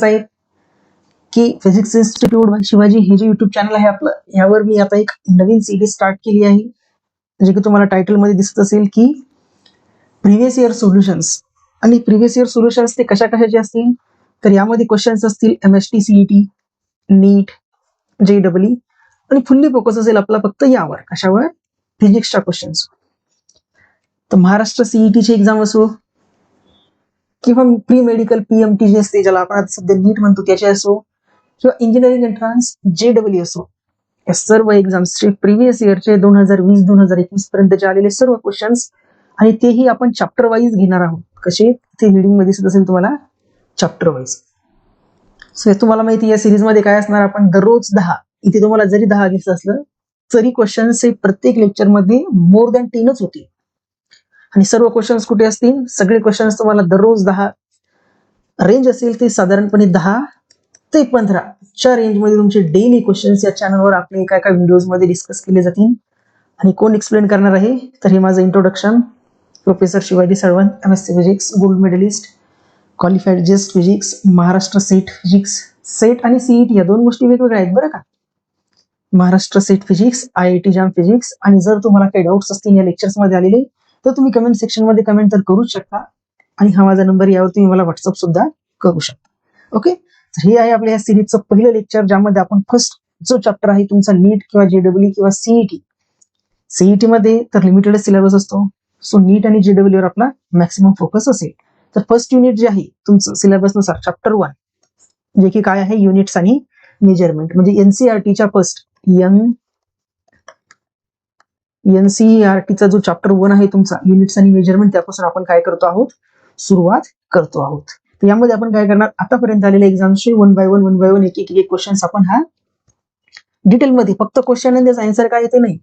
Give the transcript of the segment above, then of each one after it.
आहे की physics institute by Shivaji हे जे युट्यूब चॅनल आहे आपलं, यावर मी आता एक नवीन सिरीज स्टार्ट केली आहे, जे की तुम्हाला टायटल मध्ये दिसत असेल की प्रिव्हियस इयर सोल्युशन्स. आणि प्रिव्हियस इयर सोल्युशन्स ते कशा कशाचे असतील, तर यामध्ये क्वेश्चन्स असतील MST CET, नीट, JEE आणि फुल्ली फोकस असेल आपला फक्त यावर, कशावर, फिजिक्सच्या क्वेश्चन्स. तर महाराष्ट्र CET ची एक्झाम असो किंवा प्री मेडिकल PMT जे असते, ज्याला आपण आता सध्या नीट म्हणतो, त्याचे असो, किंवा इंजिनिअरिंग एंट्रन्स JEE असो, या सर्व एक्झाम्सचे प्रिव्हियस इयरचे 2020-2021 पर्यंतचे आलेले सर्व क्वेश्चन्स, आणि तेही आपण चॅप्टर वाईज घेणार आहोत. कसे, ते रीडिंग मध्ये दिसत असेल तुम्हाला, चॅप्टर वाईज. सो तुम्हाला माहिती, या सिरीज मध्ये काय असणार, आपण दररोज 10, इथे तुम्हाला जरी 10 घ्यायचं असलं तरी क्वेश्चन्स हे प्रत्येक लेक्चर मध्ये मोर दॅन 10च होतील. आणि सर्व क्वेश्चन्स कुठे असतील, सगळे क्वेश्चन्स तुम्हाला दररोज 10, रेंज असेल ते साधारणपणे 10 ते 15 च्या रेंजमध्ये तुमचे डेली क्वेश्चन्स या चॅनलवर आपले एका एका व्हिडिओज मध्ये डिस्कस केले जातील. आणि कोण एक्सप्लेन करणार आहे, तर हे माझं introduction, professor Shivaji Salvan, MSc physics, gold medallist, qualified JEST physics, Maharashtra SET physics. SET आणि CET या दोन गोष्टी वेगवेगळ्या आहेत बरं का. Maharashtra SET physics, IIT JAM physics. आणि जर तुम्हाला काही डाऊट्स असतील या लेक्चर्स मध्ये आलेले, तर तुम्ही कमेंट सेक्शन मध्ये कमेंट तर करूच शकता. आणि हा माझा नंबर, यावर तुम्ही मला व्हॉट्सअप सुद्धा करू शकता. ओके, तर हे आहे आपल्या या सिरीजचं पहिलं लेक्चर, ज्यामध्ये आपण फर्स्ट जो चॅप्टर आहे तुमचा नीट किंवा JEE किंवा CET मध्ये तर लिमिटेड सिलेबस असतो. सो नीट आणि JEE वर आपला मॅक्सिमम फोकस असेल. तर फर्स्ट युनिट जे आहे तुमचं सिलेबस नुसार चॅप्टर 1, जे की काय आहे, युनिट्स आणि मेजरमेंट. म्हणजे NCERTच्या फर्स्ट NCERTचा जो चॅप्टर 1 आहे तुमचा, युनिट्स आणि मेजरमेंट, त्यापासून आपण काय करतो आहोत, सुरुवात करतो आहोत. तर यामध्ये आपण काय करणार, आतापर्यंत आलेल्या एक्झाम्सचे वन बाय वन एक एक क्वेश्चन्स आपण हा डिटेलमध्ये, फक्त क्वेश्चन आणि त्याचा आन्सर काय येते नाही,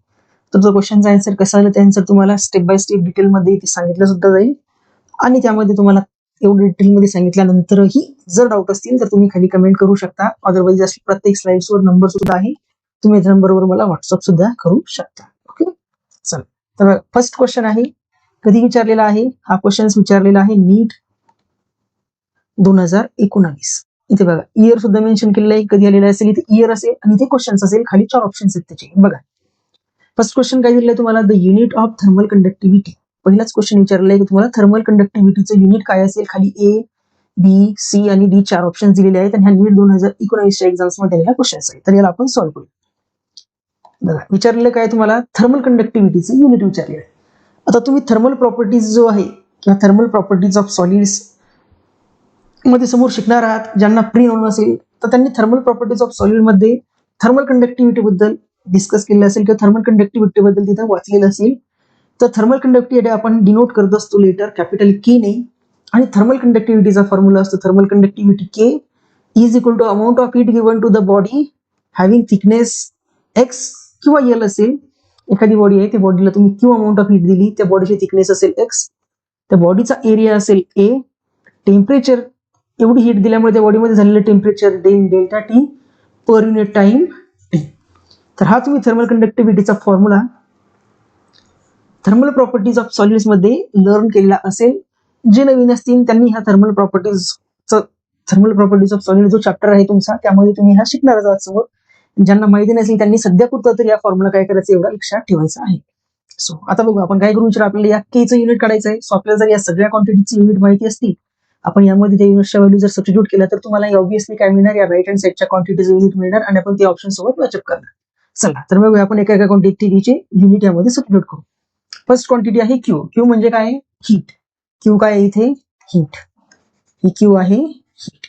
तुमचं क्वेश्चनचा आन्सर कसा आलं, त्या आन्सर तुम्हाला स्टेप बाय स्टेप डिटेलमध्ये सांगितलं सुद्धा जाईल. आणि त्यामध्ये तुम्हाला एवढं डिटेलमध्ये सांगितल्यानंतरही जर डाऊट असतील तर तुम्ही खाली कमेंट करू शकता. अदरवाईज प्रत्येक स्लाइड्सवर नंबर सुद्धा आहे, तुम्ही त्या नंबरवर मला व्हॉट्सअप सुद्धा करू शकता. ओके, चला. तर फर्स्ट क्वेश्चन आहे, कधी विचारलेला आहे हा क्वेश्चन, विचारलेला आहे नीट 2019. इथे बघा, इयर सुद्धा मेन्शन केलेलं आहे, कधी आलेला असेल, इथे इयर असेल आणि इथे क्वेश्चन्स असेल, खाली 4 ऑप्शन्स आहेत त्याचे. बघा, फर्स्ट क्वेश्चन काय दिलेलं आहे तुम्हाला, the unit of thermal conductivity. पहिलाच क्वेश्चन विचारलेला आहे की तुम्हाला थर्मल कंडक्टिव्हिटीचं युनिट काय असेल. खाली A, B, C आणि D 4 ऑप्शन दिलेले आहेत, आणि हा नीट 2019च्या एक्झाम्स मध्ये आलेला क्वेश्चन आहे. तर याला आपण सॉल्व्ह करू. बघा, विचारलेलं काय तुम्हाला, थर्मल कंडक्टिव्हिटीचं युनिट विचारलेलं आहे. आता तुम्ही थर्मल प्रॉपर्टीज जो आहे किंवा थर्मल प्रॉपर्टीज ऑफ सॉलिड्स मध्ये समोर शिकणार आहात, ज्यांना प्री नोन असेल तर त्यांनी थर्मल प्रॉपर्टीज ऑफ सॉलिड मध्ये थर्मल कंडक्टिव्हिटी बद्दल डिस्कस केलेलं असेल किंवा थर्मल कंडक्टिव्हिटी बद्दल तिथं वाचलेलं असेल. तर थर्मल कंडक्टिव्हिटी आपण डिनोट करत असतो लेटर कॅपिटल K ने, आणि थर्मल कंडक्टिव्हिटीचा फॉर्म्युला असतो thermal conductivity K is equal to amount of heat given to the body having thickness X किंवा L असेल. एखादी बॉडी आहे, त्या बॉडीला तुम्ही Q अमाऊंट ऑफ हीट दिली, त्या बॉडीची थिकनेस असेल X, त्या बॉडीचा एरिया असेल A, टेम्परेचर एवढी हीट दिल्यामुळे त्या बॉडीमध्ये झालेलं temperature delta T per unit time T. तर हा तुम्ही थर्मल कंडक्टिव्हिटीचा formula thermal properties of solids मध्ये लर्न केलेला असेल. जे नवीन असतील त्यांनी हा थर्मल प्रॉपर्टीज ऑफ सॉलिड जो चॅप्टर आहे तुमचा, त्यामध्ये तुम्ही हा शिकणार आहात समोर. ज्यांना माहिती नसेल त्यांनी सध्या पुरतं तर या फॉर्म्युला काय करायचं, एवढा लक्षात ठेवायचा आहे. सो आता बघू आपण काय करू, आपल्याला या Kचं युनिट काढायचं आहे. सो आपल्याला जर या सगळ्या क्वांटिटीची युनिट माहिती असतील, आपण यामध्ये त्या युनिटच्या व्हॅल्यू जर सबस्टिट्यूट केला, तर तुम्हाला ऑब्व्हियसली काय मिळणार, या राईट हँड साईडच्या क्वांटिटीचं युनिट मिळणार, आणि आपण ते ऑप्शन सोबत मॅचअप करणार. चला, तर मग आपण एका एका क्वांटिटीचे युनिट यामध्ये सबस्टिट्यूट करू. फर्स्ट क्वांटिटी आहे Q. Q म्हणजे काय, हीट. Q काय आहे इथे, हीट. ही Q आहे हीट.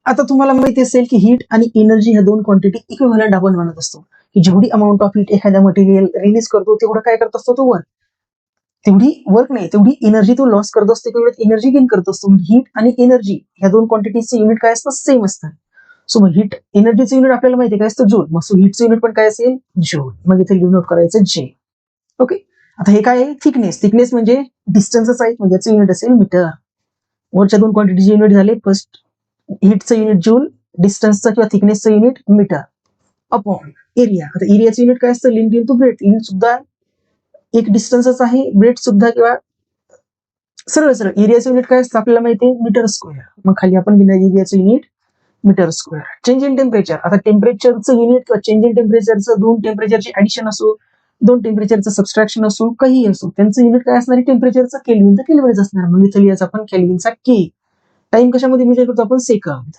आता तुम्हाला माहिती असेल की हीट आणि एनर्जी ह्या दोन क्वांटिटी इक्विव्हॅलंट आपण म्हणत असतो, की जेवढी अमाऊंट ऑफ हीट एखाद्या मटेरियल रिलीज करतो, तेवढं काय करत असतो तो वर्क. तेवढी वर्क नाही, तेवढी एनर्जी तो लॉस करत असतो, तेवढी एनर्जी गेन करत असतो. हीट आणि एनर्जी ह्या दोन क्वांटिटीचे युनिट काय असतं, सेम असतात. सो मग हीट एनर्जीचं युनिट आपल्याला माहिती काय असतं, जूल. मग सो हीटचं युनिट पण काय असेल, जूल. मग इथे नोट करायचं J. ओके, आता हे काय आहे, थिकनेस. थिकनेस म्हणजे डिस्टन्सच आहे, म्हणजे याचं युनिट असेल मीटर. वरच्या दोन क्वांटिटीचे युनिट झाले, फर्स्ट हीटचं युनिट जूल, डिस्टन्सचं किंवा थिकनेसचं युनिट मीटर अपॉन एरिया. आता एरियाचं युनिट काय असतं, लेंथ इंटू ब्रेथ. लेंथ सुद्धा एक डिस्टन्सच आहे, ब्रेथ सुद्धा किंवा सरळ सरळ एरियाचं युनिट काय असतं आपल्याला माहिती आहे, मीटर स्क्वेअर. मग खाली आपण लिहिणार एरियाचं unit metre square. Change in temperature, आता टेम्परेचरचं युनिट किंवा चेंज इन टेम्परेचरचं दोन टेम्परेचरचे ऍडिशन असो, दोन टेम्परेचरचं सबस्ट्रॅक्शन असो, काही असो, त्यांचं युनिट काय असणार, टेम्परेचरचं केल्विन तर केल्विनच असणार. मग इथं लिहायचं आपण केल्विनचा के. टाइम कशामध्ये मेजर करतो आपण, सेकंद.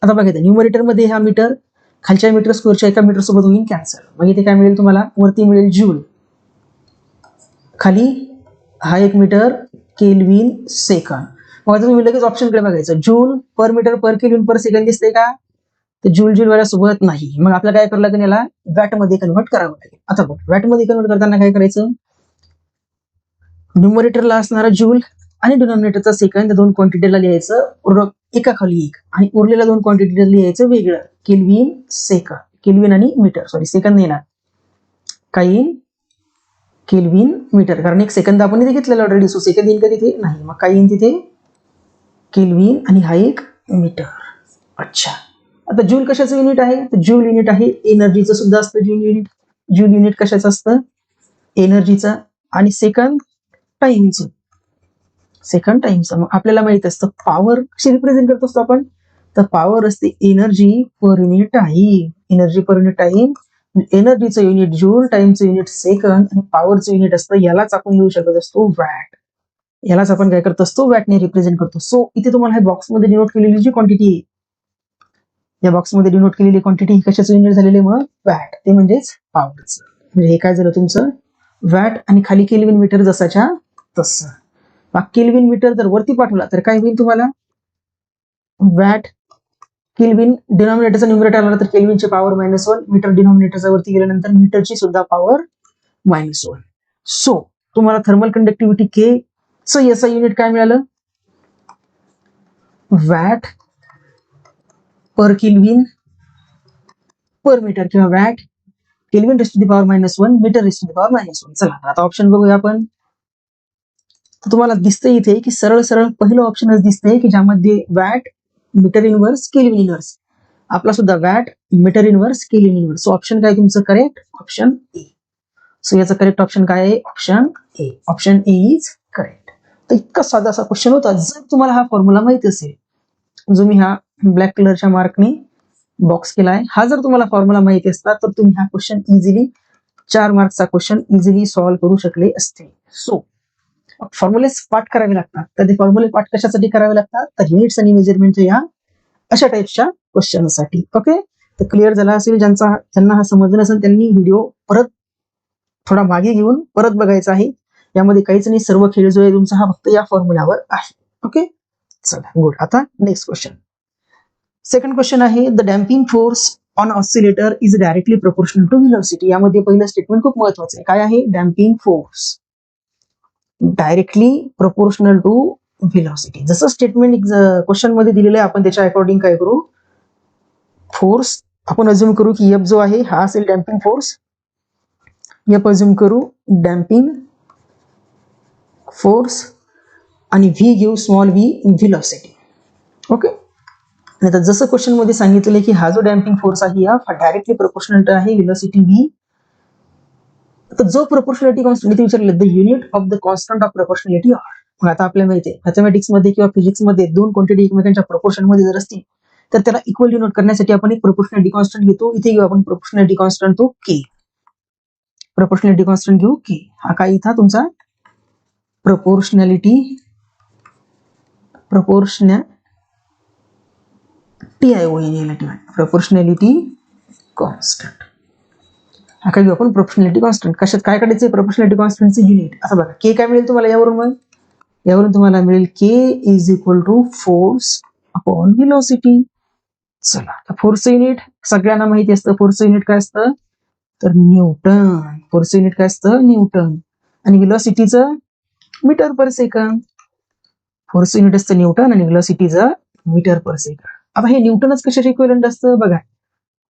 आता बघा न्यूमरेटर मध्ये हा मीटर खालच्या मीटर स्क्वेअरच्या एका मीटर सोबत होईल कॅन्सल. मग इथे काय मिळेल तुम्हाला, वरती मिळेल जूल, खाली हा एक मीटर केल्विन सेकंद. मग आता तुम्ही लगेच ऑप्शनकडे बघायचं, joule per metre per kelvin per second दिसते का, तर जूल जूल वाल्या सोबत नाही. मग आपल्याला काय करावं लागेल, याला वॅट मध्ये कन्वर्ट करावं लागेल. आता बघ वॅट मध्ये कन्वर्ट करताना काय करायचं, न्यूमरेटरला असणारा जूल आणि डिनॉमिनेटरचा सेकंद, दोन क्वांटिटीला लिहायचं एका खाली एक, आणि उरलेल्या दोन क्वांटिटीला लिहायचं वेगळं, केल्विन सेकंद. केल्विन आणि मीटर, सॉरी सेकंद येणार, काइन केल्विन मीटर, कारण एक सेकंद आपण इथे घेतलेला ऑलरेडी, सो सेकंद येईल का तिथे नाही. मग काय येईल तिथे, केल्विन आणि हा एक मीटर. अच्छा, आता जूल कशाचं युनिट आहे, तर जूल युनिट आहे एनर्जीचं सुद्धा असतं जूल युनिट. जूल युनिट कशाचं असतं, एनर्जीचं. आणि सेकंद टाइमचं, सेकंड टाइमचं. मग आपल्याला माहित असतं पॉवर कशी रिप्रेझेंट करत असतो आपण, तर पॉवर असते energy per unit time. Energy per unit time, एनर्जीचं युनिट जूल, टाइमचं युनिट सेकंद, आणि पॉवरचं युनिट असतं, यालाच आपण लिहू शकत असतो वॅट. यालाच आपण काय करत असतो, वॅटने रिप्रेझेंट करतो. सो इथे तुम्हाला हे बॉक्समध्ये डिनोट केलेली जी क्वांटिटी आहे, या बॉक्समध्ये डिनोट केलेली क्वांटिटी ही कशाचं युनिट झालेली, मग वॅट, ते म्हणजेच पॉवरचं. म्हणजे हे काय झालं तुमचं वॅट, आणि खाली केल्विन मीटर जसाच्या तसं. केल्विन मीटर जर वरती पाठवला तर काय होईल तुम्हाला, वॅट केल्विन डिनॉमिनेटरचा न्यूमरेटर आला तर केल्विनची पॉवर -1, मीटर डिनॉमिनेटरचा वरती गेल्यानंतर मीटरची सुद्धा पॉवर -1. सो तुम्हाला थर्मल कंडक्टिव्हिटी के चं याचं युनिट काय मिळालं, watt per kelvin per metre, किंवा watt kelvin raise to the power -1 metre raise to the power -1. चला आता ऑप्शन बघूया आपण. तर तुम्हाला दिसतंय इथे की सरळ सरळ पहिलं ऑप्शनच दिसतंय की ज्यामध्ये watt meter inverse kelvin inverse, आपला सुद्धा watt meter inverse kelvin inverse. So option काय तुमचं करेक्ट, ऑप्शन ए. सो याचं करेक्ट ऑप्शन काय आहे, option A. Option A is correct. तर इतका साधा असा क्वेश्चन होता. जर तुम्हाला हा फॉर्म्युला माहिती असेल, जो मी हा ब्लॅक कलरच्या मार्कने बॉक्स केलाय, हा जर तुम्हाला फॉर्म्युला माहिती असता तर तुम्ही हा क्वेश्चन इझिली 4 मार्क्सचा क्वेश्चन इझिली सॉल्व्ह करू शकले असते. सो फॉर्म्युले पाठ करावे लागतात. तर ते फॉर्म्युले पाठ कशासाठी करावे लागतात, तर युनिट्स आणि मेजरमेंटच्या या अशा टाईपच्या क्वेश्चनसाठी. ओके, तर क्लिअर झाला असेल. ज्यांना हा समजलं नसेल त्यांनी व्हिडिओ परत थोडा मागे घेऊन परत बघायचा आहे. यामध्ये काहीच नाही, सर्व खेळ जो आहे तुमचा हा फक्त या फॉर्म्युल्यावर आहे. ओके, चला गुड. आता नेक्स्ट क्वेश्चन, सेकंड क्वेश्चन आहे, the damping force on oscillator is directly proportional to velocity. यामध्ये पहिलं स्टेटमेंट खूप महत्वाचं आहे. काय आहे, damping force directly proportional to velocity. जसं स्टेटमेंट क्वेश्चन मध्ये दिलेलं आहे आपण त्याच्या अकॉर्डिंग काय करू, फोर्स आपण अज्युम करू की एफ जो आहे हा असेल डॅम्पिंग फोर्स. एफ अज्युम करू डॅम्पिंग फोर्स, आणि व्ही घेऊ स्मॉल व्ही व्हेलॉसिटी. ओके, आणि आता जसं क्वेश्चन मध्ये सांगितलेलं की हा जो डॅम्पिंग फोर्स आहे हा डायरेक्टली प्रोपोर्शनल आहे व्हेलॉसिटी व्ही. तर जो प्रोपोर्शनॅलिटी कॉन्स्टंट विचारलं, the unit of the constant of proportionality are. मग आता आपल्याला माहिती आहे मॅथमॅटिक्स मध्ये किंवा फिजिक्स मध्ये दोन क्वांटिटी एकमेकांच्या प्रोपोर्शन मध्ये जर असतील तर त्याला इक्वल डिनोट करण्यासाठी आपण एक प्रोपोर्शनॅलिटी कॉन्स्टंट घेतो. इथे घेऊ आपण प्रोपोर्शनॅलिटी कॉन्स्टंट तो के. प्रोपोर्शनॅलिटी कॉन्स्टंट घेऊ के. हा काय इथं तुमचा प्रोपोर्शनॅलिटी प्रोपोर्शनॅलिटी कॉन्स्टंट. हा काय घेऊ आपण प्रोपोर्शनॅलिटी कॉन्स्टंट. कशात काय काढायचं, प्रोपोर्शनॅलिटी कॉन्स्टंटचं युनिट. असं बघा के काय मिळेल तुम्हाला यावरून, मग यावरून तुम्हाला मिळेल K is equal to force upon velocity. चला, फोर्सचं युनिट सगळ्यांना माहिती असतं. फोर्सचं युनिट काय असतं, तर न्यूटन. फोर्सचं युनिट काय असतं, न्यूटन. आणि व्हेलॉसिटीचं मीटर पर सेकंद. फोर्सचं युनिट असतं न्यूटन आणि व्हेलॉसिटीचं मीटर पर सेकंद. आता हे न्यूटनच कशाचे इक्विव्हॅलेंट असतं बघा,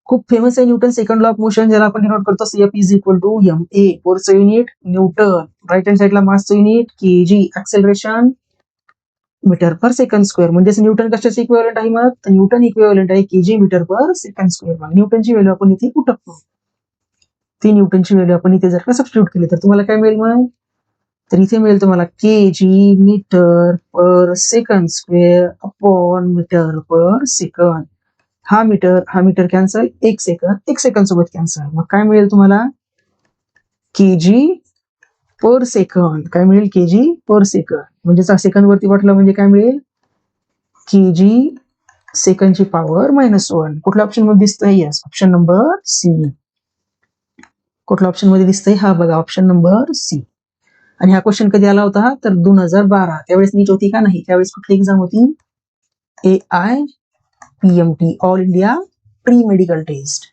खूप फेमस आहे Newton second law of motion, ज्याला आपण डिनोट करतो F is equal to M A. फोर्सचं युनिट न्यूटन, राईट हँड साईडला मासचं unit KG, acceleration metre per second square. म्हणजे न्यूटन कशाचे इक्विव्हॅलेंट आहे, मग न्यूटन इक्विव्हॅलेंट आहे KG metre per second square. मग न्यूटनची व्हॅल्यू आपण इथे उठवतो, ती न्यूटनची व्हॅल्यू आपण इथे जर का सबस्टिट्यूट केली तर तुम्हाला काय मिळेल, मग तर इथे मिळेल तुम्हाला kg metre per second square upon metre per second. हा मीटर कॅन्सल, एक सेकंड सोबत कॅन्सल. मग काय मिळेल तुम्हाला? kg per second. काय मिळेल? kg per second. म्हणजे सेकंड वरती वाटलं म्हणजे काय मिळेल? kg सेकंडची पॉवर -1. कुठल्या ऑप्शन मध्ये दिसतंय? Yes, option number C. कुठल्या ऑप्शन मध्ये दिसतंय? हा बघा, ऑप्शन नंबर सी. आणि हा क्वेश्चन कधी आला होता? तर 2012. त्यावेळेस नीट होती का? नाही. त्यावेळेस कुठली एक्झाम होती? AIPMT, all India pre medical test.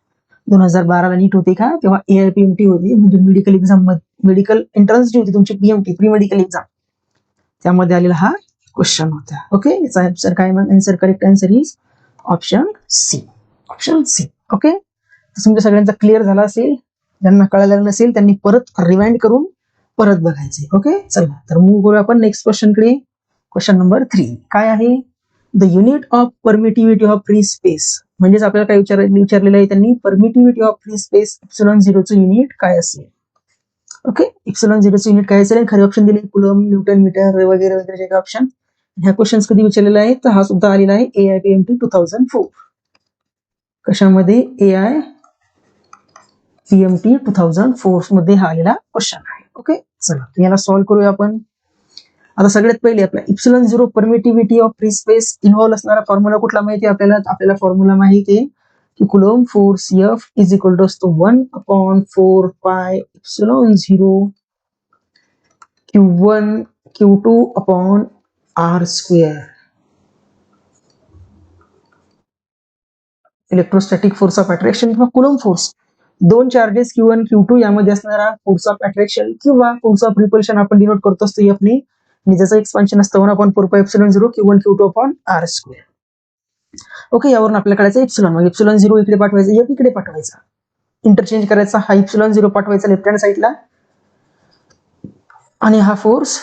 2012 ला नीट होती का? तेव्हा AIPMT होती, म्हणजे मेडिकल एक्झाम, मेडिकल एंट्रन्स जी होती तुमची PMT, प्री मेडिकल एक्झाम, त्यामध्ये आलेला हा क्वेश्चन होता. ओके, याचा आन्सर काय? मग answer, correct answer is option C. Option C. Okay, तुमच्या सगळ्यांचा क्लिअर झाला असेल. ज्यांना कळालेलं नसेल त्यांनी परत रिवाइंड करून परत बघायचे. ओके, चला तर मूव्ह करूया आपण नेक्स्ट क्वेश्चन कडे. क्वेश्चन नंबर 3 काय आहे? The unit of permittivity of free space. म्हणजेच आपल्याला काय विचारलेलं आहे त्यांनी? परमिटिव्हिटी ऑफ फ्री स्पेस ε0 चं युनिट काय असेल? ओके, ε0 चं युनिट काय असेल? खरे ऑप्शन दिले कुलम, न्यूटन मीटर वगैरे वगैरे जे ऑप्शन. ह्या क्वेश्चन कधी विचारलेला आहे? तर हा सुद्धा आलेला आहे AIPMT 2004. कशामध्ये? AIPMT 2004 मध्ये हा आलेला क्वेश्चन आहे. ओके, चला याला सॉल्व्ह करूया आपण. आता सगळ्यात पहिले आपला ε0 permittivity of free space involve असणारा फॉर्म्युला कुठला माहिती आहे आपल्याला? आपल्याला फॉर्म्युला माहिती आहे की Coulomb force F is equal to असतो 1/4πε0 Q1 Q2 upon R square. Electrostatic force of attraction किंवा कुलॉम फोर्स. दोन चार्जेस Q1 Q2 यामध्ये असणारा फोर्स ऑफ अट्रॅक्शन किंवा फोर्स ऑफ रिपल्शन आपण डिनोट करतो असतो F ने. आणि ज्याचं एक्सपान्शन असतं 1/4πε0 Q1 Q2 upon R square. Okay, यावरून आपल्याला कळायचं एप्सिलॉन. मग ε0 इकडे पाठवायचा, F इकडे पाठवायचा, इंटरचेंज करायचा. हा ε0 पाठवायचा लेफ्ट हँड साईडला आणि हा फोर्स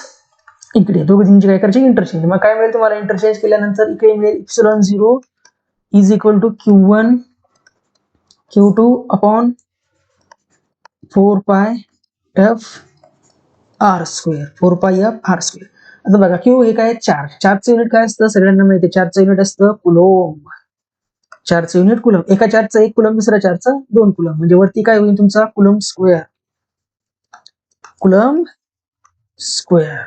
इकडे. दोघांची काय करायची? इंटरचेंज. मग काय मिळेल तुम्हाला इंटरचेंज केल्यानंतर? इकडे मिळेल ε0 is equal to Q1 Q2 upon 4πF R square. 4πF R square. आता बघा, Q हे काय? चार्ज. चार्जचं युनिट काय असतं? सगळ्यांना माहिती आहे. चार्जचं युनिट असतं कुलोम. चार्जचं unit coulomb. एका चार्जचं 1 कुलम, दुसऱ्या चार्जचं 2 कुलम. म्हणजे वरती काय होईल तुमचा? Coulomb square. Coulomb square.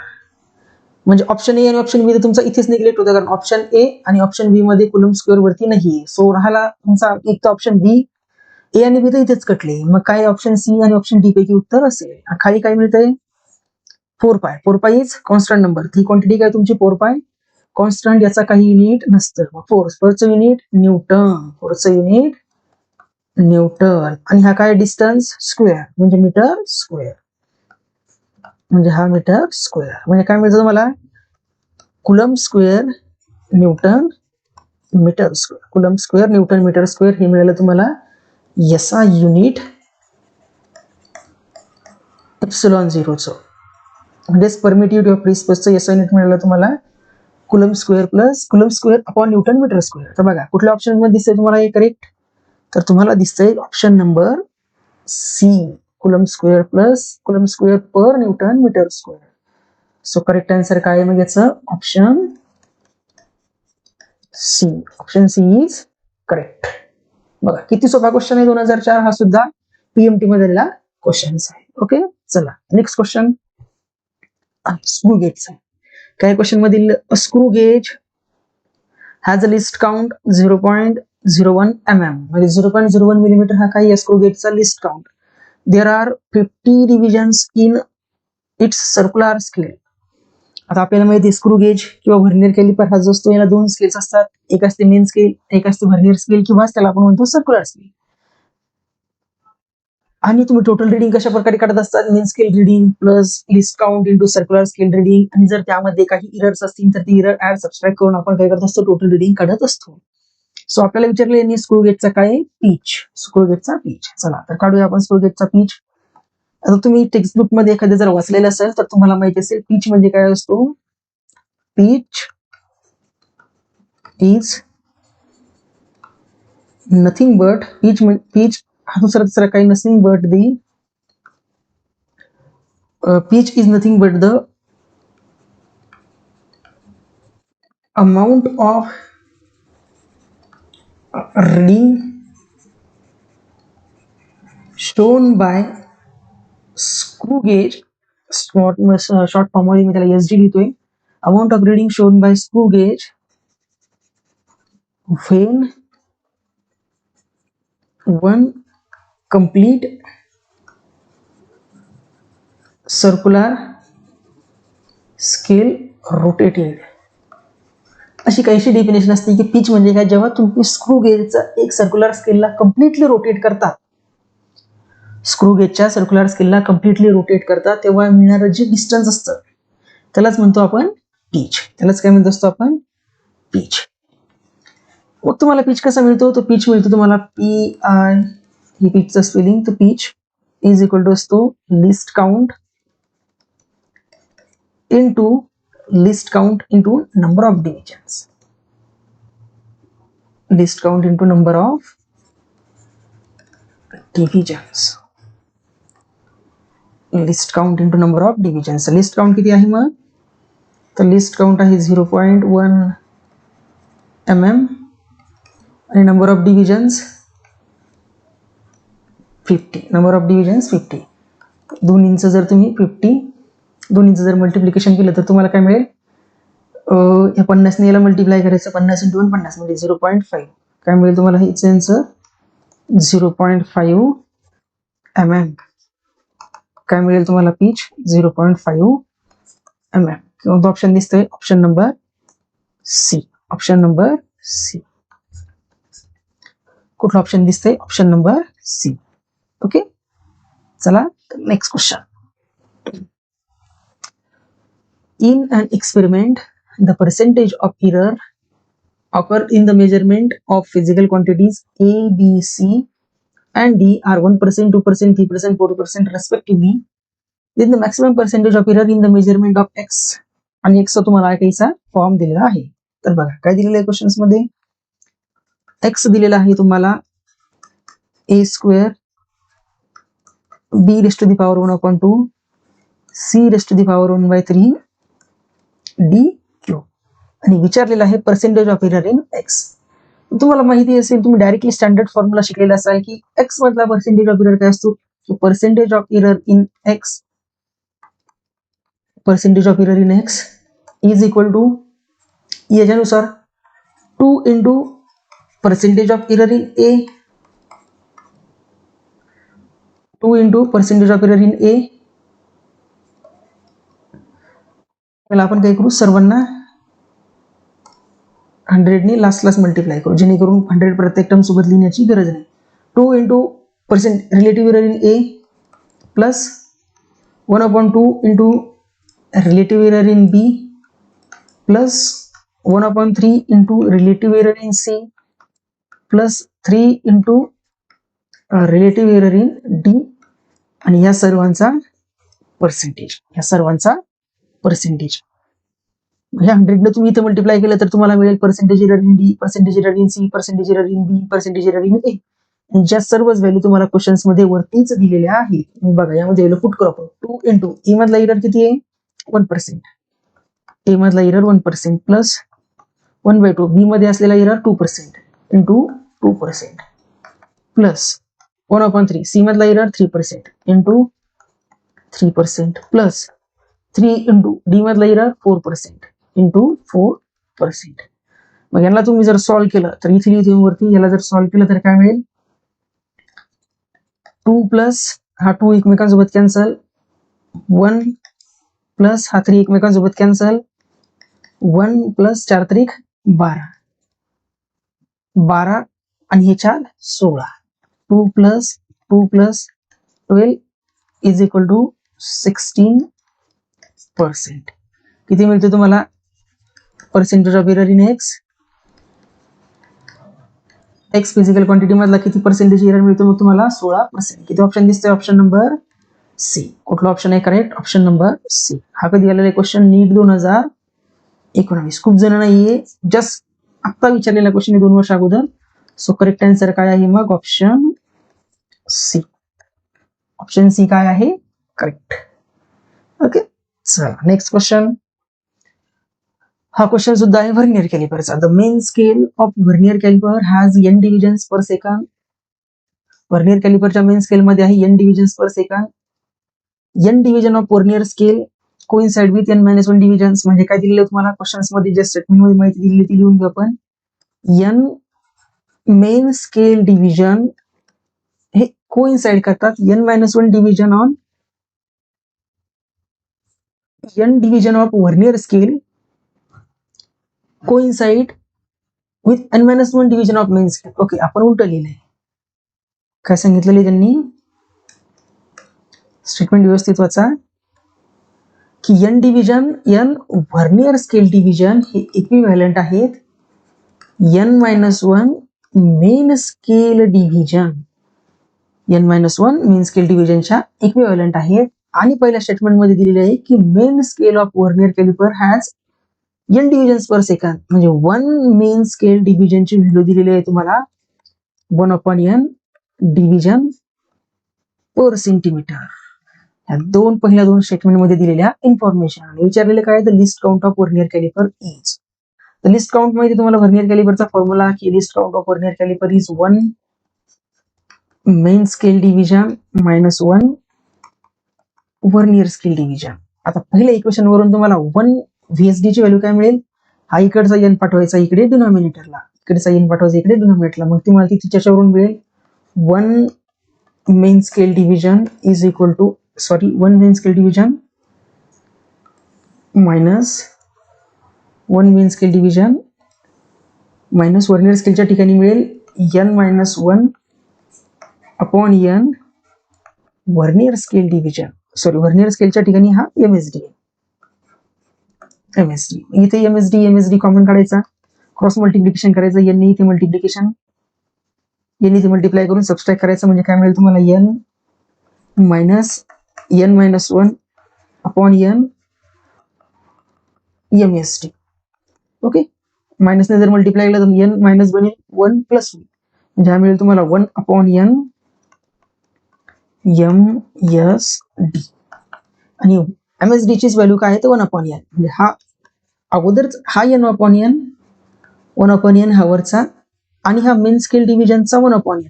म्हणजे ऑप्शन ए आणि ऑप्शन बी तुमचा इथेच निग्लेक्ट होतं, कारण ऑप्शन ए आणि ऑप्शन बी मध्ये कुलम स्क्वेअर वरती नाहीये. सो राहिला तुमचा एक तर ऑप्शन बी. ए आणि बी तर इथेच कटले. मग काय ऑप्शन सी आणि ऑप्शन डी पैकी उत्तर असेल. खाली काय मिळतंय? 4π. 4π इज कॉन्स्टंट नंबर. ही क्वांटिटी काय तुमची? 4π कॉन्स्टंट, याचा काही युनिट नसतं. फोर्सचं युनिट न्यूटन. फोर्सचं युनिट न्यूटन. आणि हा काय? डिस्टन्स स्क्वेअर, म्हणजे मीटर स्क्वेअर. म्हणजे हा मीटर स्क्वेअर. म्हणजे काय मिळतं तुम्हाला? Coulomb square newton metre square. Coulomb square newton metre square हे मिळालं तुम्हाला याचा युनिट ε0 चं. म्हणजेच परमिटिव्हिटी ऑफ फ्री स्पेसचं याचा युनिट मिळालं तुम्हाला coulomb square plus coulomb square upon newton metre square. तर बघा कुठल्या ऑप्शन मध्ये दिसतंय तुम्हाला हे करेक्ट? तर तुम्हाला दिसतंय option number C, coulomb square plus coulomb square per newton metre square. So correct answer काय आहे मग याचं? Option C. Option C is correct. बघा किती सोपा क्वेश्चन आहे. 2004 हा सुद्धा PMT मध्ये आलेला क्वेश्चन आहे. ओके, चला नेक्स्ट क्वेश्चन स्क्रू गेजचा. काय क्वेश्चन मधील? Screw gauge has a least count 0.01 mm, म्हणजे 0.01 मिलीमीटर हा काही स्क्रू गेजचा least count. There are 50 divisions in its circular scale. आता आपल्याला माहिती आहे स्क्रू गेज किंवा व्हर्नियर कॅलिपर हा जो असतो याला 2 स्केल्स असतात. एक असते मेन स्केल, एक असते व्हर्नियर स्केल किंवा त्याला आपण म्हणतो सर्क्युलर स्केल. आणि तुम्ही टोटल रिडिंग कशा प्रकारे काढत असतात? Main scale reading plus least count into circular scale reading. आणि जर त्यामध्ये काही इरर्स असतील तर ती इरर ऍड सबस्ट्रॅक्ट करून आपण काय करत असतो? टोटल रिडिंग काढत असतो. सो आपल्याला विचारले यांनी स्क्रू गेजचा काय? पीच. स्क्रू गेजचा पीच. चला तर काढूया आपण स्क्रू गेजचा पीच. आता तुम्ही टेक्स्ट बुक मध्ये एखादे जर वाचलेलं असेल तर तुम्हाला माहिती असेल पीच म्हणजे काय असतो. Pitch is nothing but pitch हा दुसरा काही nothing but the pitch is nothing but the amount of reading shown by screw gauge. Short form मध्ये मी त्याला एसडी लिहितोय. Amount of reading shown by screw gauge when one complete circular scale rotated. अशी काहीशी definition असते की pitch म्हणजे काय, जेव्हा तुम्ही स्क्रू गेजचा एक सर्क्युलर स्केलला कम्प्लिटली रोटेट करता, स्क्रू गेजच्या सर्क्युलर स्केलला कम्प्लिटली रोटेट करता, तेव्हा मिळणारं जे डिस्टन्स असतं त्यालाच म्हणतो आपण पिच. त्यालाच काय म्हणतो असतो आपण, पिच. मग तुम्हाला पिच कसा मिळतो, तो पिच मिळतो तुम्हाला पी आय, ही पिचचं स्पेलिंग. तो पिच इज इक्वल टू असतो list count into number of divisions. List count into number of divisions. List count into number of divisions. List count किती आहे मग, तर लिस्ट काउंट आहे 0.1 mm आणि number of divisions 50. Number of divisions 50. दोन्हींचं जर तुम्ही 50 दोन्हीचं जर मल्टिप्लिकेशन केलं तर तुम्हाला काय मिळेल, या 50 ने याला मल्टिप्लाय करायचं, 50 × 150 म्हणजे 0.5. काय मिळेल तुम्हाला, हिचं आन्सर 0.5 mm. काय मिळेल तुम्हाला पिच 0.5 mm. किंवा ऑप्शन दिसतोय option number C. Option number C. कुठला ऑप्शन दिसतोय, ऑप्शन नंबर सी. ओके, चला next question. In an experiment, the percentage of error occurred in the measurement of physical quantities A, B, C, and D are 1%, 2%, 3%, 4% respectively. Then the maximum percentage of error in the measurement of X. आणि X तुम्हाला काहीसा form दिलेला आहे. तर बघा काय दिलेलं आहे क्वेश्चन्स मध्ये. X दिलेला आहे तुम्हाला A² B⁻⁴ C⁻⁴ DQ आणि विचारलेला आहे percentage of error in X. तुम्हाला माहिती असेल, तुम्ही डायरेक्टली स्टँडर्ड फॉर्म्युला शिकलेला असाल की X मधला पर्सेंटेज ऑफ एरर काय असतो, percentage of error in X, percentage of error in X is equal to, याच्यानुसार 2 × percentage of error in A, 2 × percentage of error in A. त्याला आपण काय करू, सर्वांना 100 ने लास्ट मल्टिप्लाय करू, जेणेकरून 100 प्रत्येक टर्म सोबत लिहिण्याची गरज नाही. 2 × relative error in A plus 1/2 × relative error in B plus 1/3 × relative error in C plus 3 × relative error in D आणि या सर्वांचा पर्सेंटेज, या सर्वांचा पर्सेंटेज. ह्या 100 ने तुम्ही इथे मल्टिप्लाय केलं तर तुम्हाला मिळेल percentage error in D, percentage error in C, percentage error in B, percentage error in A. ज्या सर्वच व्हॅल्यू तुम्हाला क्वेश्चन्स मध्ये वरतीच दिलेल्या आहेत. बघा यामध्ये व्हॅल्यू पुट करू आपण. 2 × ए मधला एरर किती आहे, 1%. ए मधला एरर 1% प्लस 1/2. बी मध्ये असलेला एरर 2% × 2% प्लस 1/3. सी मधला एरर 3% × 3% प्लस 3 × डी मधला एरर 4% × 4%. मग याला तुम्ही जर सॉल्व्ह केलं तर इथे लिहितो वरती, याला जर सॉल्व्ह केलं तर काय मिळेल, 2 प्लस हा 2 एकमेकांसोबत कॅन्सल, 1 प्लस हा 3 एकमेकांसोबत कॅन्सल, 1 प्लस 4 त्रिक 12, 12 आणि हे 4 16. 2 प्लस 12 इज इक्वल टू 16%. किती मिळते तुम्हाला percentage of error in X. X physical quantity मधला किती पर्सेंटेज एरर मिळतो मग तुम्हाला 16%. किती ऑप्शन दिसतोय, ऑप्शन नंबर सी. कुठला ऑप्शन आहे करेक्ट, ऑप्शन नंबर सी. हा कधी आलेला क्वेश्चन, नीट 2019. खूप जण नाहीये, जस्ट आता विचारलेला क्वेश्चन 2 वर्ष अगोदर. सो करेक्ट आन्सर काय आहे मग, ऑप्शन सी. ऑप्शन सी काय आहे करेक्ट. ओके, चला नेक्स्ट क्वेश्चन. हा क्वेश्चन सुद्धा आहे व्हर्नियर कॅलिपरचा. The main scale of vernier calliper has n divisions per second. Vernier कॅलिपरच्या मेन स्केल मध्ये आहे n divisions per second. n division of vernier scale coincide with n-1 divisions. म्हणजे काय दिलेलं तुम्हाला क्वेश्चन्स मध्ये, जे स्टेटमेंट मध्ये माहिती दिलेली ती लिहून घेऊ आपण. n मेन स्केल डिव्हिजन हे कोइन्साइड करतात n-1 division on n division of vernier scale coincide with n-1 division of main scale. Okay, आपण उलट लिहिलंय. काय सांगितलेलं त्यांनी, स्टेटमेंट व्यवस्थित वाचा, की n division, n vernier scale division हे इक्विव्हॅलंट आहेत n-1 main scale division. n-1 main scale डिव्हिजनच्या इक्विव्हॅलंट आहेत. आणि पहिल्या स्टेटमेंट मध्ये दिलेले आहे की main scale of vernier calliper has n divisions per second. म्हणजे 1 मेन स्केल डिव्हिजनची व्हॅल्यू दिलेली आहे तुम्हाला 1/n डिव्हिजन पर सेंटीमीटर. या पहिल्या दोन स्टेटमेंट मध्ये दिलेल्या इन्फॉर्मेशन. आणि विचारलेले काय, the list count of vernier calliper is. तर लिस्ट काउंट मध्ये तुम्हाला व्हर्नियर कॅलिपरचा फॉर्म्युला, की list count of vernier calliper is 1 main scale division minus 1 vernier scale division. आता पहिल्या इक्वेशन वरून तुम्हाला 1 VSD ची व्हॅल्यू काय मिळेल, हा इकडचा n पाठवायचा इकडे डिनॉमिनेटरला, इकडचा n पाठवायचा इकडे डिनॉमिनेटरला. मग तुम्हाला ती त्याच्यावरून मिळेल 1 main scale division is equal to 1 main scale division minus 1 main scale division minus vernier स्केलच्या ठिकाणी मिळेल n-1 upon n vernier scale division. Vernier स्केलच्या ठिकाणी हा MSD. इथे MSD कॉमन काढायचा, क्रॉस मल्टिप्लिकेशन करायचं, n इथे मल्टिप्लिकेशन, n इथे मल्टिप्लाय करून सबस्ट्रॅक्ट करायचं. म्हणजे काय मिळेल तुम्हाला n-1 upon n MSD. Okay, मायनसने जर मल्टिप्लाय केलं तर n मायनस बनेल 1 प्लस होईल. म्हणजे हा मिळेल तुम्हाला 1 अपॉन n MSD. आणि MSD चीच व्हॅल्यू काय आहे तर 1 अपॉन n. म्हणजे हा अगोदरच हा n अपॉन n हा वरचा, आणि हा मेन स्केल डिव्हिजनचा 1 अपॉन n.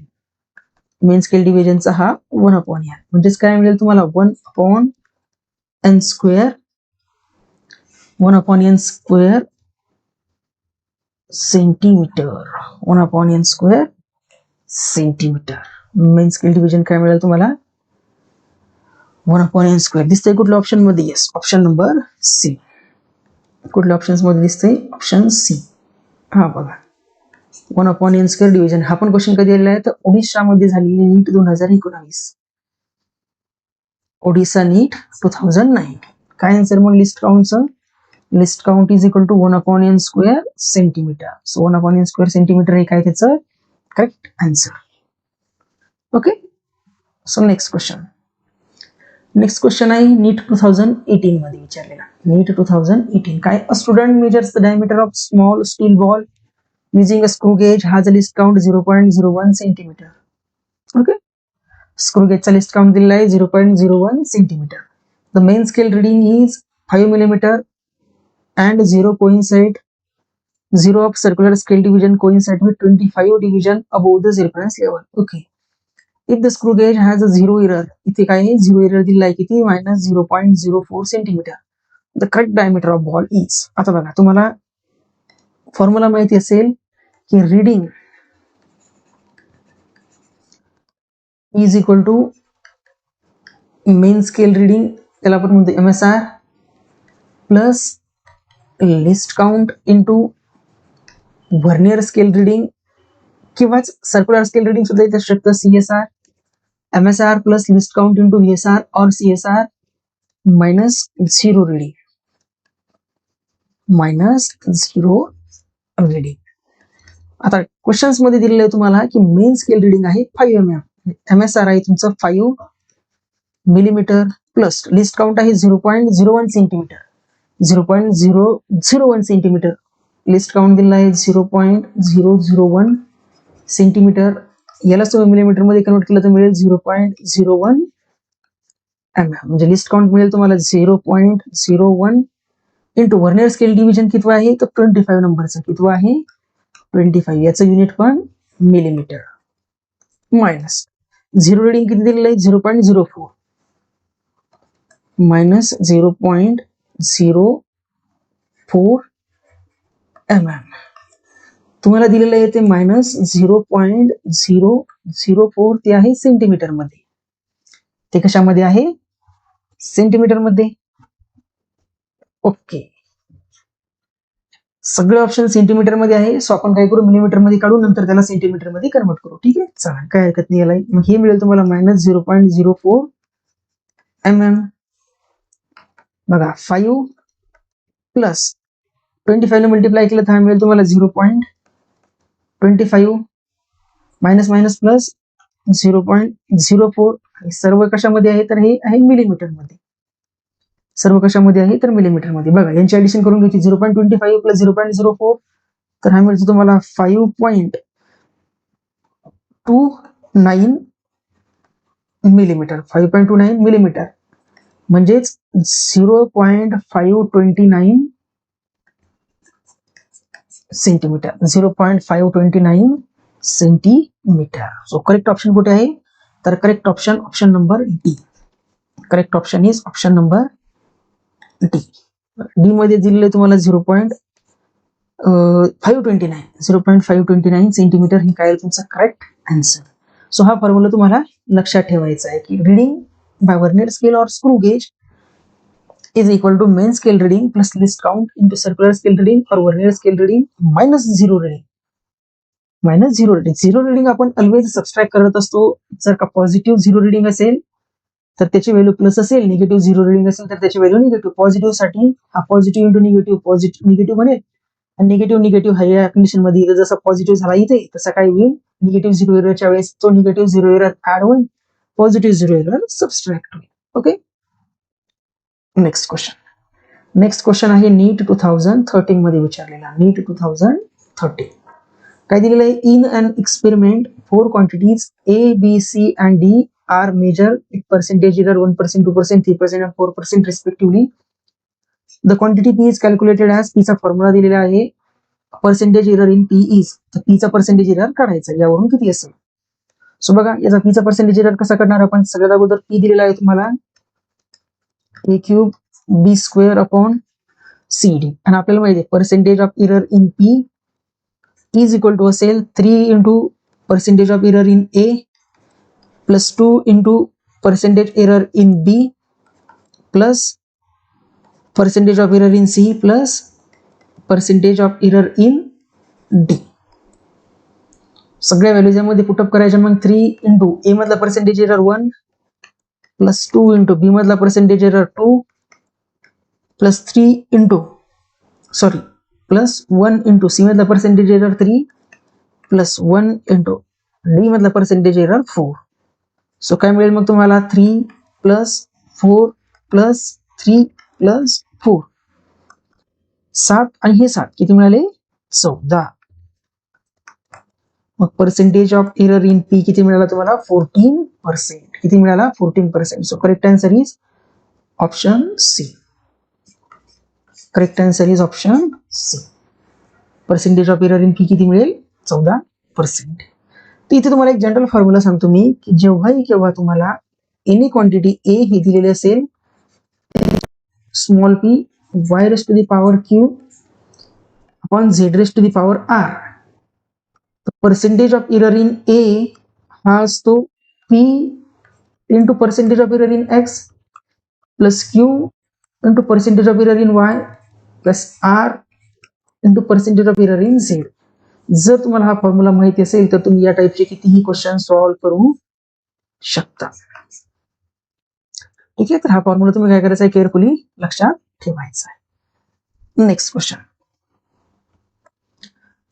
मेन स्केल डिव्हिजनचा हा 1 अपॉन n. म्हणजेच काय मिळेल तुम्हाला 1 upon n square, 1 upon n square centimetre, 1 upon n square centimetre. Main scale division काय मिळेल तुम्हाला 1 अपॉन n स्क्वेअर. दिसतंय कुठल्या ऑप्शन मध्ये? Yes, option number C. कुठल्या ऑप्शन मध्ये दिसतंय? Option C. हा बघा, 1 अपॉन n स्क्वेअर डिव्हिजन. हा पण क्वेश्चन कधी आलेला आहे तर ओडिशा मध्ये झालेली नीट 2019. ओडिशा नीट 2009. काय आन्सर मग लिस्ट काउंटचं? Least count is equal to 1 upon n square centimetre. So 1 upon n square centimetre हे काय त्याचं correct answer. Okay, so next question आहे नीट 2018 मध्ये विचारलेला. नीट 2018 काय, a student measures the diameter of small steel ball using a screw gauge has a least count 0.01 centimetre. Okay, screw गेजचा least count दिलेला आहे 0.01 centimetre. The main scale reading is 5 millimetre and 0 of circular scale division coincide with 25 division above the reference level. Okay, if the screw gauge has a zero error, इथे काय आहे, zero error दिला आहे किती, -0.04 centimetre. the correct diameter of ball is. आता बघा, तुम्हाला formula माहिती असेल की reading is equal to main scale reading, त्याला आपण म्हणतो MSR plus least count into vernier scale reading, किंवा सर्क्युलर स्केल रीडिंग सुद्धा येऊ शकतं CSR. MSR plus least count into VSR और CSR मायनस 0 रीडिंग, आता क्वेश्चन्स मध्ये दिलेलं आहे तुम्हाला की मेन स्केल रीडिंग आहे 5 mm, MSR आहे तुमचं 5 मिलीमीटर प्लस लिस्ट काउंट आहे 0.01 सेंटीमीटर, 0.001 सेंटीमीटर. लिस्ट काउंट दिला आहे 0.001 सेंटीमीटर. याला तुम्ही मिलीमीटर मध्ये कन्वर्ट केलं तर मिळेल 0.01 म्हणजे लिस्ट काउंट मिळेल तुम्हाला 0.01 इंटू व्हर्नियर स्केल डिव्हिजन किती आहे तर 25 नंबरचा किती आहे 25 याचं युनिट पण मिलीमीटर मायनस झिरो रिडिंग किती दिलेलं आहे 0.04 मायनस 0.04 तुम्हाला दिलेलं आहे ते मायनस 0.004 ते आहे सेंटीमीटर मध्ये ते कशामध्ये आहे सेंटीमीटर मध्ये ओके सगळे ऑप्शन सेंटीमीटर मध्ये आहे सो आपण काय करू मिलीमीटर मध्ये काढू नंतर त्याला सेंटीमीटर मध्ये कन्वर्ट करू ठीक आहे चला काय हरकत नाही याला मग हे मिळेल तुम्हाला मायनस 0.04 बघा 5 प्लस 25 ने मल्टिप्लाय केलं तर हा मिळेल तुम्हाला 0.25 मायनस मायनस प्लस 0.04 सर्व कशामध्ये आहे तर हे आहे मिलीमीटर मध्ये सर्व कशामध्ये आहे तर मिलीमीटर मध्ये बघा यांची ऍडिशन करून घ्यायची 0.25 प्लस 0.04 तर हा मिळतो तुम्हाला 5.29 मिलीमीटर 5.29 मिलीमीटर म्हणजेच 0.529 centimetre 0.529 centimetre so correct option कुठे आहे तर correct option number D correct option is option number D मध्ये दिलेले तुम्हाला 0.529 सेंटीमीटर हे काय तुमचा करेक्ट आन्सर सो हा फॉर्म्युला तुम्हाला लक्षात ठेवायचा आहे की रीडिंग बाय वर्नियर स्केल और screw gauge is equal to main scale reading plus least count into circular scale reading or vernier scale reading minus zero reading. Zero reading आपण always subtract करत असतो जर का पॉझिटिव्ह झिरो रिडिंग असेल तर त्याची value plus असेल negative zero reading असेल तर त्याची व्हॅल्यू निगेटिव्ह पॉझिटिव्ह साठी हा पॉझिटिव्ह इंटू निगेटिव्ह निगेटिव्ह बनेल आणि निगेटिव्ह हा या कंडिशन मध्ये जसा पॉझिटिव्ह झाला इथे तसा काय होईल निगेटिव्ह झिरो एररच्या वेळेस तो निगेटिव्ह झिरो एरर ऍड होईल पॉझिटिव्ह झिरो एरर सबस्ट्रॅक्ट होईल ओके नेक्स्ट क्वेश्चन आहे नीट 2013 मध्ये विचारलेला नीट 2013 काय दिलेलं आहे in an experiment 4 quantities A B C and D are measured percentage error 1%, 2%, 3% and 4% respectively. The quantity P is calculated as P चा formula दिलेला आहे percentage error in P is तर P चा पर्सेंटेज एरर काढायचा यावरून किती असेल so बघा याचा P चा पर्सेंटेज एरर कसा काढणार आपण सगळ्यात अगोदर P दिलेला आहे तुम्हाला a cube b square upon cd आणि आपल्याला माहिती आहे percentage of error in P is equal to असेल 3 into percentage of error in A plus 2 into percentage error in B plus percentage of error in C plus percentage of error in D. सगळ्या values यामध्ये put up करायच्या मग 3 into A मधला percentage error 1 plus 2 into B मधला percentage error 2 plus 3 into plus 1 into C मधला percentage error 3 plus 1 into D मधला percentage error 4 so काय मिळेल मग तुम्हाला 3 plus 4 plus 3 plus 4 7 आणि हे 7 किती मिळाले 14 मग percentage of error in P किती मिळाला तुम्हाला 14% किती मिळाला 14% so correct answer is option C correct answer is option C percentage of error in P किती मिळेल 14% तर इथे तुम्हाला एक जनरल फॉर्म्युला सांगतो मी की जेव्हा तुम्हाला एनी क्वांटिटी ए ही दिलेली असेल small p y raise to the power q upon z raise to the power r percentage of error in A हा असतो p into percentage of error in x plus q into percentage of error in y plus r into percentage of error in z जर तुम्हाला हा formula माहिती असेल तर तुम्ही या टाइपचे कितीही क्वेश्चन सॉल्व्ह करू शकता ठीक आहे तर हा फॉर्म्युला तुम्ही काय करायचा आहे केअरफुली लक्षात ठेवायचा आहे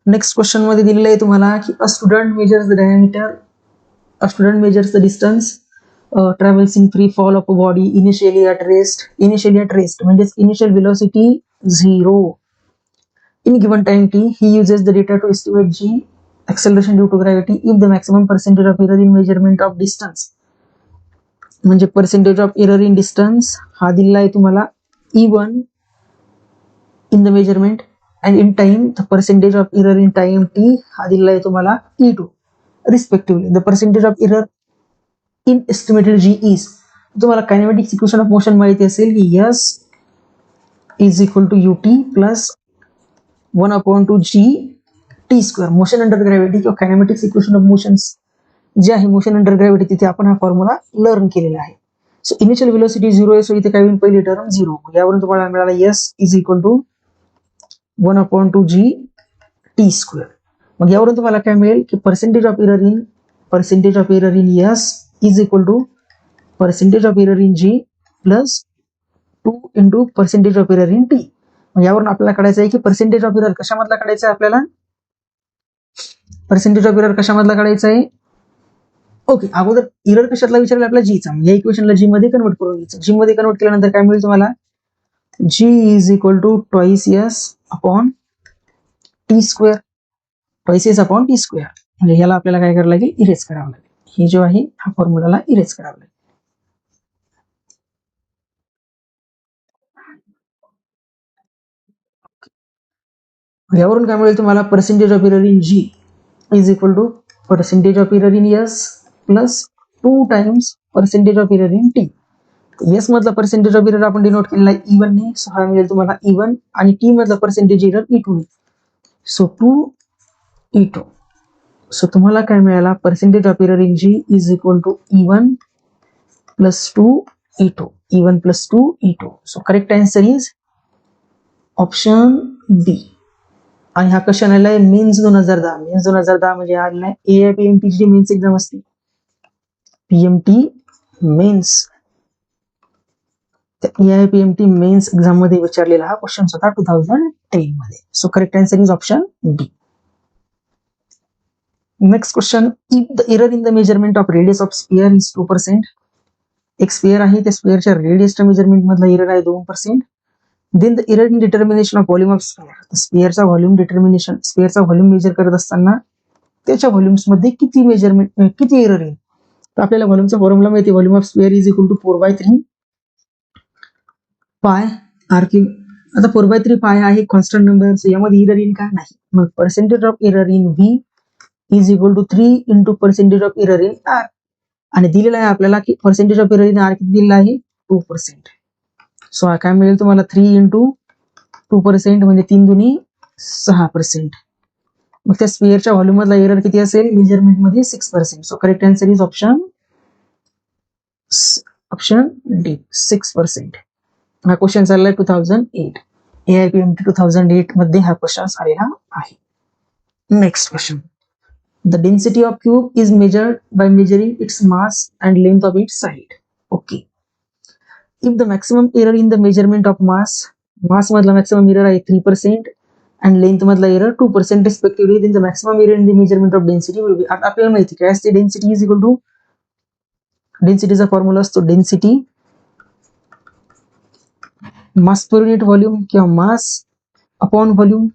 नेक्स्ट क्वेश्चन मध्ये दिलेलं आहे तुम्हाला की अ student measures the diameter a student measures the distance travels in free fall of a body initially at rest म्हणजे initial velocity 0 in given time t he uses the data to estimate g acceleration due to gravity if the maximum percentage of error in measurement of distance म्हणजे percentage of error in distance हा दिलेला आहे तुम्हाला E1 in the measurement and in time the percentage of error in time T हा दिलेला आहे तुम्हाला E2 respectively. The percentage of error in estimated G is, तुम्हाला कायनेमॅटिक्स इक्वेशन ऑफ मोशन माहिती असेल की S is equal to UT plus 1/2 G T square. Motion under gravity किंवा kinematics equation of motions जे आहे मोशन अंडर ग्रॅव्हिटी तिथे आपण हा फॉर्म्युला लर्न केलेला आहे. सो इनिशियल व्हेलॉसिटी 0 आहे, सो इथे काय होईल पहिली टर्म 0. यावरून तुम्हाला मिळाला S is equal to 1/2 G T square. मग यावरून तुम्हाला काय मिळेल की percentage of error in S is equal to percentage of error in G plus 2 into percentage of error in T. मग यावरून आपल्याला काढायचं आहे की पर्सेंटेज ऑफ एरर कशामधला काढायचा आहे आपल्याला, पर्सेंटेज ऑफ एरर कशामधला काढायचा आहे. ओके, अगोदर एरर कशातला विचारला आपला G चा. या इक्वेशनला G मध्ये कन्वर्ट करून घ्यायचं. G मध्ये कन्वर्ट केल्यानंतर काय मिळेल तुम्हाला G is equal to twice S upon T square, twice S upon T square. म्हणजे ह्याला आपल्याला काय करावं लागेल, इरेज करावं लागेल. हे जो आहे हा फॉर्म्युलाला इरेज करावं लागेल. यावरून काय मिळेल तुम्हाला percentage of error in G is equal to percentage of error in S plus 2 times percentage of error in T. S मधला पर्सेंटेज ऑफ एरर आपण डिनोट केलेला आहे E1 ने, सो हा मिळेल तुम्हाला E1 आणि T मधला पर्सेंटेज एरर E2 ने, सो 2E2. सो तुम्हाला काय मिळाला percentage of error in G is equal to E1 plus 2E2, E1 plus 2E2. So correct answer is option D. आणि हा क्वेश्चन आलेला आहे मेन्स 2010. मेन्स 2010 म्हणजे आलेला आहे AIPMT ची मेन्स एक्झाम असते, PMT mains. AIPMT mains exam मध्ये विचारलेला हा क्वेश्चन होता 2010 मध्ये. So correct answer is option D. Next question, if the error in the measurement of radius of sphere is 2%. एक स्फिअर आहे, त्या स्फिअरच्या रेडियसच्या मेजरमेंट मधला एरर आहे 2%. Then the error in determination of volume of sphere, स्फिअरचा volume determination, स्फिअरचा volume measure करत असताना त्याच्या व्हॉल्यूम्स मध्ये किती एरर येईल. तर आपल्याला व्हॉल्यूमचा फॉर्म्युला माहिती आहे, volume of sphere is equal to 4/3 pi R cube. आता 4/3 पाय आहे कॉन्स्टंट नंबर, सो यामध्ये एरर येईल का, नाही. मग percentage of error in V is equal to 3 into percentage of error in R. आणि दिलेला आहे आपल्याला की percentage of error in R किती दिलेला आहे 2%. सो काय मिळेल तुम्हाला 3 इंटू 2% म्हणजे 3 दुनी 6%. मग त्या स्फिअरच्या व्हॉल्यूम मधला एरर किती असेल मेजरमेंट मध्ये 6%. So correct answer is option D 6%. हा क्वेश्चन चाललाय 2008, AIPMT 2008 मध्ये हा क्वेश्चन आलेला आहे. Next question, the density of cube is measured by measuring its mass and length of its side. Okay, if the maximum error in the measurement of mass मधला maximum error आहे 3% and length मधला error 2% respectively, then the maximum error in the measurement of density will be. आपल्याला माहिती काय असते, density is equal to, डेन्सिटीचा formula असतो density mass per unit volume किंवा मास upon volume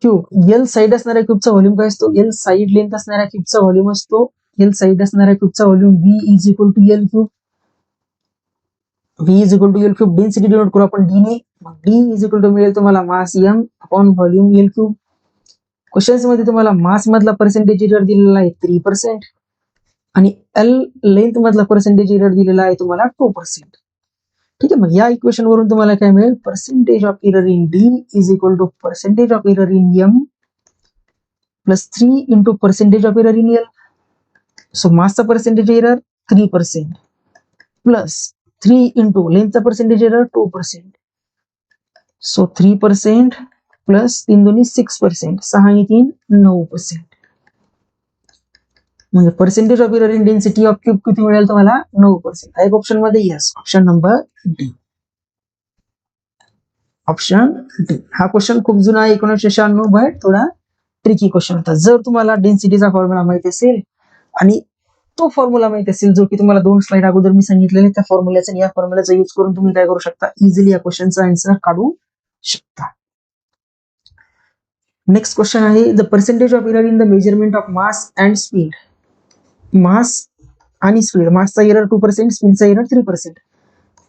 cube. L side असणाऱ्या क्यूबचा व्हॉल्यूम काय असतो, एल साइड लेंथ असणाऱ्या क्यूबचा व्हॉल्यूम असतो, एल साइड असणाऱ्या क्यूबचा volume V is equal to L cube. V is equal to L cube. Density denote करू आपण D ने, मग D इज इक्वल टू मिळेल तुम्हाला मास M upon volume L cube. Questions मध्ये तुम्हाला मास मधला पर्सेंटेज एरर दिलेला आहे 3% आणि L लेंथ मधला पर्सेंटेज एरर दिलेला आहे तुम्हाला 2%. ठीक आहे, मग या इक्वेशन वरून तुम्हाला काय मिळेल, percentage of error in D is equal to percentage of error in M plus 3 into percentage of error in L. So मासचा पर्सेंटेज एरर 3% प्लस 3 इंटू लेंथचा पर्सेंटेज एरर 2%. सो 3% प्लस 3 दोन्ही 6%, 6 आणि 3 9%. म्हणजे percentage of error in density of cube किती मिळेल तुम्हाला 9%. एक option मध्ये yes, option number D. Option D. हा क्वेश्चन खूप जुना आहे 1996, बट थोडा ट्रिकी क्वेश्चन होता. जर तुम्हाला डेन्सिटीचा फॉर्म्युला माहिती असेल आणि तो फॉर्म्युला माहिती असेल जो की तुम्हाला 2 स्लाइड अगोदर मी सांगितलेले, त्या फॉर्म्युल्याचा आणि या फॉर्म्युल्याचा यूज करून तुम्ही काय करू शकता, इझिली या क्वेश्चनचा आन्सर काढू शकता. नेक्स्ट क्वेश्चन आहे, the percentage of error in the measurement of mass and speed. Mass आणि स्पीड, मासचा एरर 2%, स्पीडचा एरर 3%.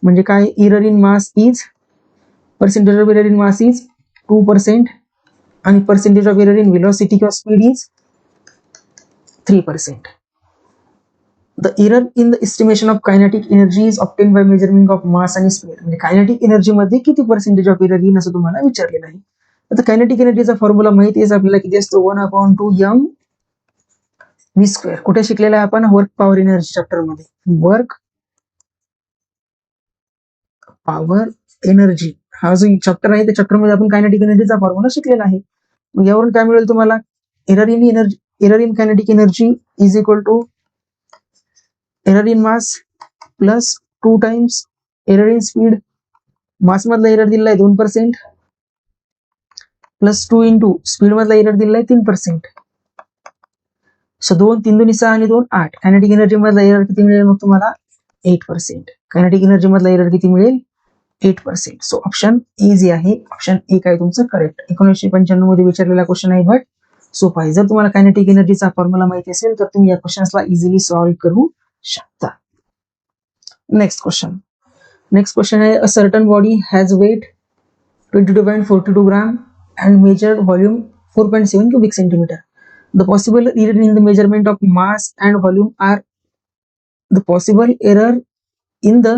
म्हणजे काय, error in mass is, percentage of error in mass is 2% आणि percentage of error in velocity किंवा speed is 3%. The error in the estimation of kinetic energy is obtained by measurement of mass आणि speed. म्हणजे kinetic energy मध्ये किती percentage of error येईल असं तुम्हाला विचारलेलं आहे. आता कायनेटिक एनर्जीचा फॉर्म्युला माहिती आहे आपल्याला, किती असतो, 1/2 m v². कुठे शिकलेला आहे आपण, वर्क पॉवर एनर्जी चॅप्टर मध्ये. वर्क पॉवर एनर्जी हा जो चॅप्टर आहे त्या चॅप्टर मध्ये आपण कायनेटिक एनर्जीचा फॉर्म्युला शिकलेला आहे. मग यावरून काय मिळेल तुम्हाला, error in kinetic energy is equal to error in mass plus 2 times error in speed. Mass मधला एरर दिलाय 2% प्लस 2 इंटू स्पीड मधला एरर दिलाय 3%. सो 2 3 2 6 आणि 2 8. कायनेटिक एनर्जी मधला एरर किती मिळेल मग तुम्हाला, 8%. कायनेटिक एनर्जी मधला एरर किती मिळेल, 8%. सो ऑप्शन इझी आहे, ऑप्शन ए काय तुमचं करेक्ट. 1995 मध्ये विचारलेला क्वेश्चन आहे, बट सोपा आहे. जर तुम्हाला कायनेटिक एनर्जीचा फॉर्म्युला माहिती असेल तर तुम्ही या क्वेश्चन्सला इझिली सॉल्व्ह करू शकता. नेक्स्ट क्वेश्चन आहे, a certain body has weight 22.42 gram and measured volume 4.7 cubic centimeter. The possible error in the measurement of mass and volume are, the possible error in the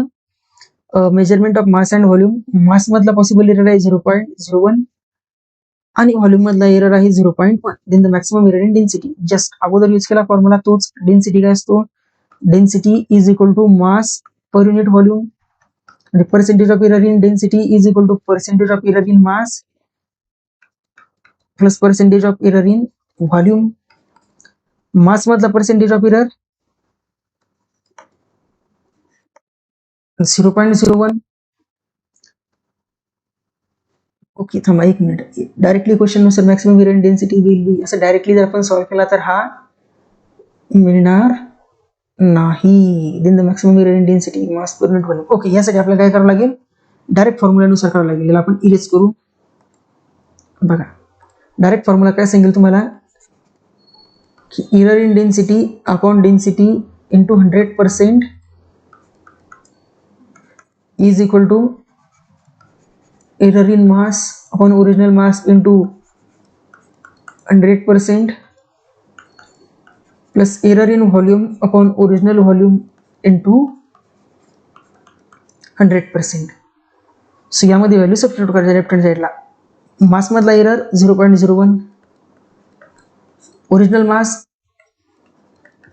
measurement of mass and volume. मास मधला possible error आहे 0.01 आणि volume मधला error आहे 0.1. Then the maximum error in density. Just अगोदर use केला formula तोच. Density काय असतो, density is equal to mass per unit volume आणि percentage of error in density is equal to percentage of error in mass plus percentage of error in volume. Mass मधला percentage of error 0.01. Okay, थांबा एक minute. Directly question नुसार maximum error in density will be, असं directly जर आपण solve केला तर हा मिळणार नाही. Then the maximum error in density mass per unit volume. Okay, यासाठी आपल्याला काय करावं लागेल, डायरेक्ट फॉर्म्युलानुसार करावं लागेल. याला आपण इरेज करू. बघा, डायरेक्ट फॉर्म्युला काय सांगेल तुम्हाला, की error in density upon density into 100% is equal to error in mass upon original mass into 100% plus error in volume upon original volume into 100%. So यामध्ये व्हॅल्यू सबस्टिट्यूट करायच्या लेफ्ट हँड साईडला. Mass मधला error 0.01, original mass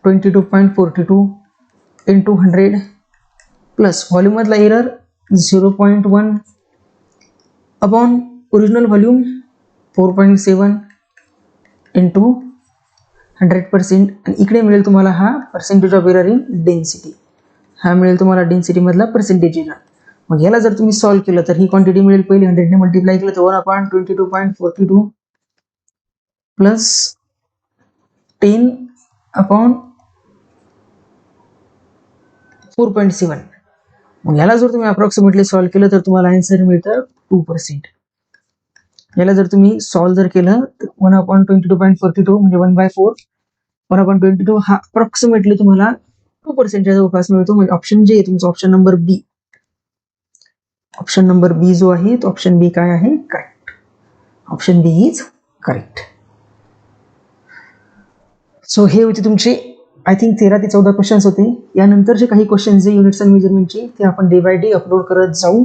22.42 into 100 plus volume मधला error 0.1 upon original volume 4.7 into 100%. आणि इकडे मिळेल तुम्हाला हा percentage of error in density. हा मिळेल तुम्हाला डेन्सिटी मधला पर्सेंटेज एरर. मग याला जर तुम्ही सॉल्व्ह केलं तर ही क्वांटिटी मिळेल, पहिले 100 ने मल्टिप्लाय केलं तर 1/22.42 प्लस 10 अपॉन 4.7. मग याला जर तुम्ही अप्रॉक्सिमेटली सॉल्व्ह केलं तर तुम्हाला आन्सर मिळतं 2%. याला जर तुम्ही सॉल्व्ह जर केलं तर 1/22.42 म्हणजे 1/4. 1/22 हा अप्रॉक्सिमेटली तुम्हाला 2% जवळपास मिळतो. म्हणजे ऑप्शन जे तुमचा option number B, option number B जो आहे तो ऑप्शन बी काय आहे, correct. Option B is correct. So हे होते तुमचे आय थिंक 13 ते 14 क्वेश्चन्स होते. यानंतर जे काही क्वेश्चन्स जे युनिट्स अँड मेजरमेंटचे ते आपण डे बाय डे अपलोड करत जाऊ.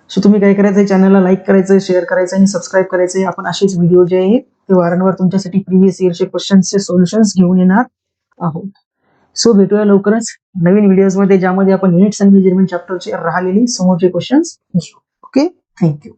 सो तुम्ही काय करायचं, चॅनलला लाईक करायचं, शेअर करायचं आणि सबस्क्राईब करायचं. आपण असेच व्हिडिओ जे आहेत ते वारंवार तुमच्यासाठी प्रिव्हियस इयरचे क्वेश्चन्सचे सोल्युशन्स घेऊन येणार आहोत. सो भेटूया लवकरच नवीन व्हिडिओजमध्ये, ज्यामध्ये आपण युनिट्स अँड मेजरमेंट चॅप्टरचे राहिलेले समोरचे क्वेश्चन्स घेऊ. Okay, thank you.